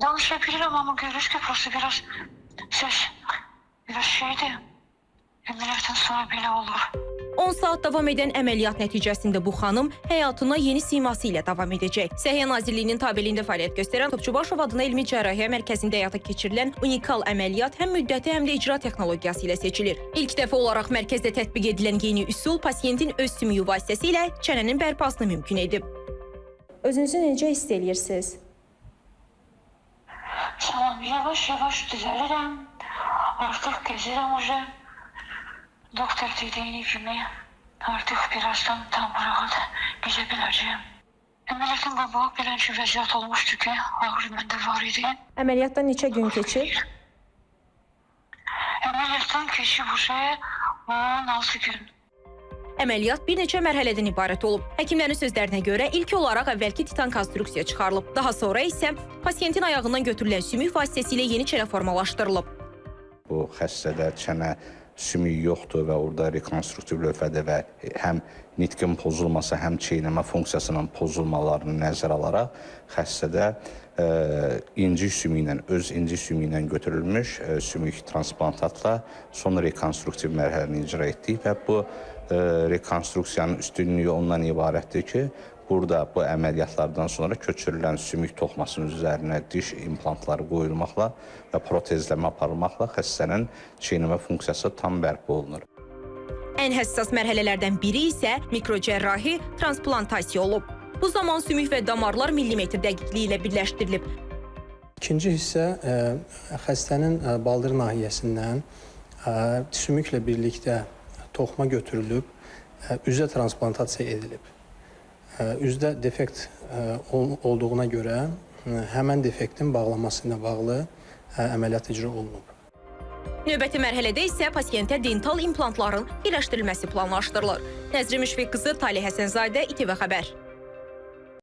Danışabilirim ama görüş ki prosto biraz şeydi. Əməliyyatdan sonra belə olur. 10 saat davam edən əməliyyat nəticəsində bu xanım həyatına yeni siması ilə davam edəcək. Səhiyyə Nazirliyinin tabeliyində fəaliyyət göstərən Topçubaşov adına elmi cərrahiyyə mərkəzində həyata keçirilən unikal əməliyyat həm müddəti, həm də icra texnologiyası ilə seçilir. İlk dəfə olaraq mərkəzdə tətbiq edilən yeni üsul pasiyentin öz sümüyü vasitəsilə çənənin bərpasını mümkün edib. Özünüzü necə hiss edirsiniz? Tamam, yavaş düzəlirəm. Artıq gezirəm uca. Doktor dediğini gibi artık birazdan tam rahat gezebileceğim. Əməliyyatın qabağı beləncə vəziyyət olmuşdu ki, ağrı məndə var idi. Əməliyyatdan neçə gün keçib? Əməliyyatdan keçib uca 16 gün. Əməliyyat bir neçə mərhələdən ibarət olub. Həkimlərin sözlərinə görə ilk olaraq əvvəlki titan konstruksiya çıxarılıb. Daha sonra isə pasiyentin ayağından götürülən sümük vasitəsilə yeni çənə formalaşdırılıb. Bu xəstədə çənə sümük yoxdur və orada rekonstruktiv lövhədə və həm nitqin pozulması, həm çeynəmə funksiyasının pozulmalarını nəzərə alaraq xəstədə inci sümüklə, öz inci sümüklə götürülmüş sümük transplantatla son rekonstruktiv mərhələni icra etdik və bu rekonstruksiyanın üstünlüyü ondan ibarətdir ki, burada bu əməliyyatlardan sonra köçürülən sümük toxmasının üzərinə diş implantları qoyulmaqla və protezləmə aparılmaqla xəstənin çeynəmə funksiyası tam bərpa olunur. Ən həssas mərhələlərdən biri isə mikrocərrahi transplantasiya olub. Bu zaman sümük və damarlar millimetr dəqiqliyi ilə birləşdirilib. İkinci hissə xəstənin baldır nahiyəsindən sümüklə birlikdə toxma götürülüb, üzə transplantasiya edilib. Üzdə defekt olduğuna görə həmən defektin bağlanması ilə bağlı əməliyyat icra olunub. Növbəti mərhələdə isə pasiyentə dental implantların yerləşdirilməsi planlaşdırılır. Nəzrin Müşfiq qızı, Talih Həsənzadə, İTV Xəbər.